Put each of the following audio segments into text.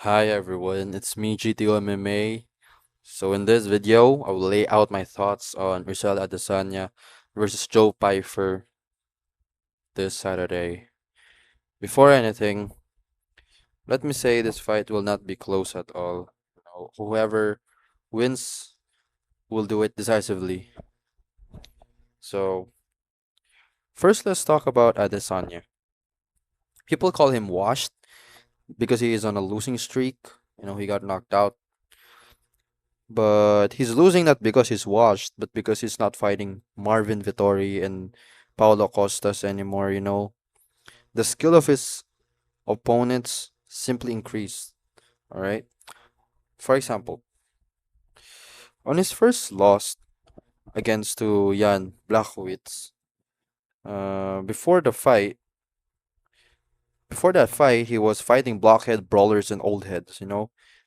Hi everyone, it's me GTO MMA. So in this video, I will lay out my thoughts on Israel Adesanya versus Joe Pyfer this Saturday. Before anything, let me say this fight will not be close at all. Whoever wins will do it decisively. So first, let's talk about Adesanya. People call him washed because he is on a losing streak. He got knocked out. But he's losing not because he's washed, but because he's not fighting Marvin Vittori and Paulo Costas anymore. The skill of his opponents simply increased. All right. For example, on his first loss against to Jan Blachowicz, before the fight, before that fight, he was fighting blockhead brawlers and old heads.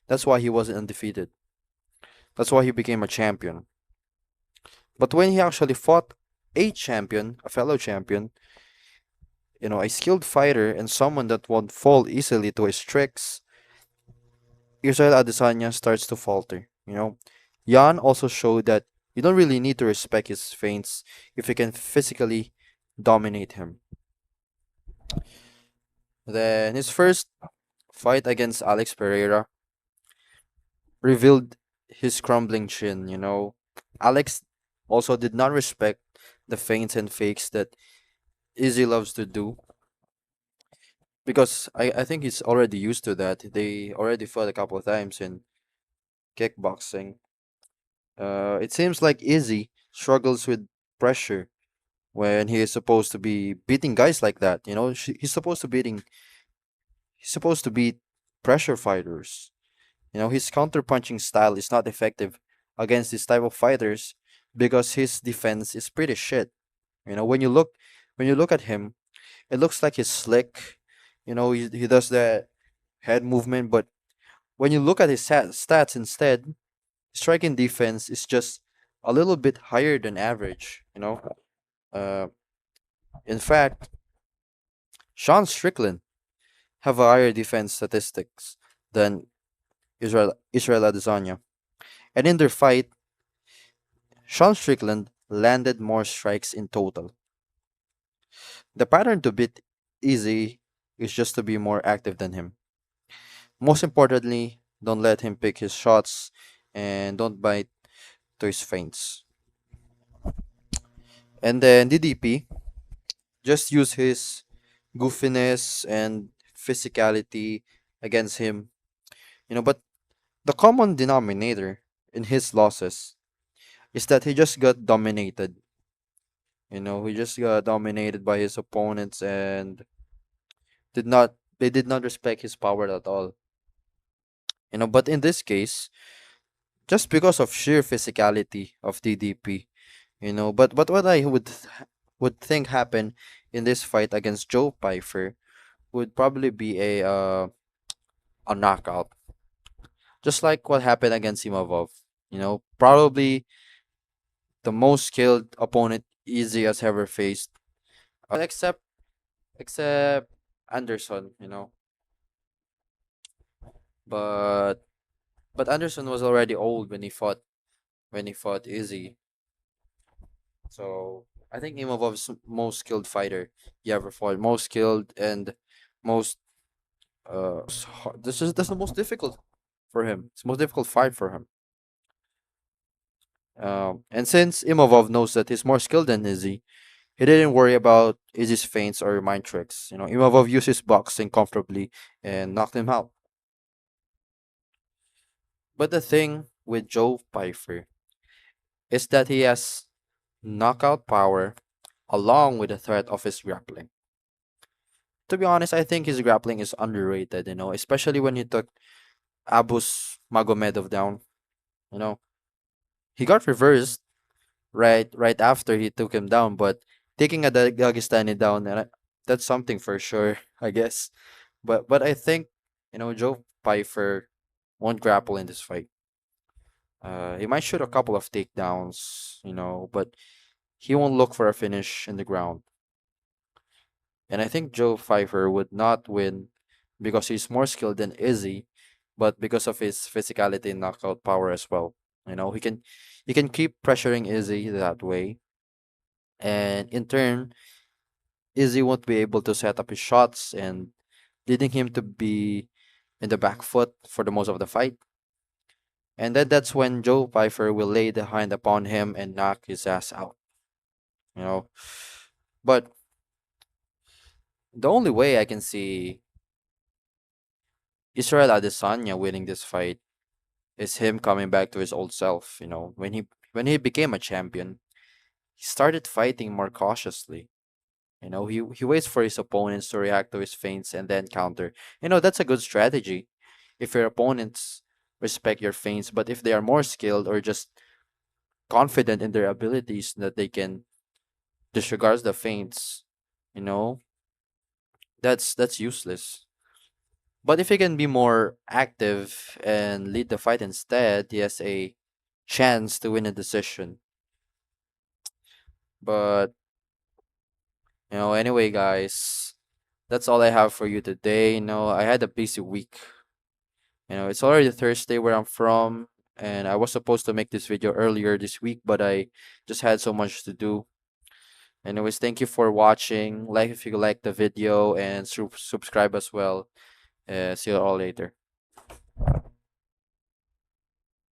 That's why he wasn't undefeated. That's why he became a champion. But when he actually fought a champion, a fellow champion, a skilled fighter and someone that won't fall easily to his tricks, Israel Adesanya starts to falter. Jan also showed that you don't really need to respect his feints if you can physically dominate him. Then his first fight against Alex Pereira revealed his crumbling chin. Alex also did not respect the feints and fakes that Izzy loves to do because I think he's already used to that. They already fought a couple of times in kickboxing. It seems like Izzy struggles with pressure when he is supposed to be beating guys like that. He's supposed to beat pressure fighters. His counterpunching style is not effective against this type of fighters because his defense is pretty shit. When you look at him, it looks like he's slick. He does the head movement, but when you look at his stats instead, striking defense is just a little bit higher than average. Uh, in fact, Sean Strickland have a higher defense statistics than Israel Adesanya. And in their fight, Sean Strickland landed more strikes in total. The pattern to beat Easy is just to be more active than him. Most importantly, don't let him pick his shots and don't bite to his feints. And then DDP, just use his goofiness and physicality against him. But the common denominator in his losses is that he just got dominated. He just got dominated by his opponents and did not respect his power at all. But in this case, just because of sheer physicality of DDP, but what I would think happened in this fight against Joe Pyfer would probably be a knockout, just like what happened against Imavov. Probably the most skilled opponent Easy has ever faced. Except Anderson. But Anderson was already old when he fought Izzy. So I think Imavov's most skilled fighter he ever fought. Most skilled and most this is the most difficult for him. It's the most difficult fight for him. And since Imavov knows that he's more skilled than Izzy, he didn't worry about Izzy's feints or mind tricks. Imavov used his boxing comfortably and knocked him out. But the thing with Joe Pyfer is that he has knockout power along with the threat of his grappling. To be honest, I think his grappling is underrated, especially when he took Abus Magomedov down. You know, he got reversed right after he took him down, but taking a Dagestani down, that's something for sure, I guess. But I think Joe Pyfer won't grapple in this fight. He might shoot a couple of takedowns, but he won't look for a finish in the ground. And I think Joe Pyfer would not win because he's more skilled than Izzy, but because of his physicality and knockout power as well. He can keep pressuring Izzy that way, and in turn, Izzy won't be able to set up his shots and leading him to be in the back foot for the most of the fight. And then that's when Joe Pyfer will lay the hand upon him and knock his ass out. You know, but the only way I can see Israel Adesanya winning this fight is him coming back to his old self. When he became a champion, he started fighting more cautiously. He waits for his opponents to react to his feints and then counter. That's a good strategy if your opponents respect your feints, but if they are more skilled or just confident in their abilities that they can disregard the feints, you know, that's useless. But if he can be more active and lead the fight instead, he has a chance to win a decision. But anyway, guys, that's all I have for you today. I had a busy week. It's already Thursday where I'm from, and I was supposed to make this video earlier this week, but I just had so much to do. Anyways, thank you for watching. Like if you like the video and subscribe as well. See you all later.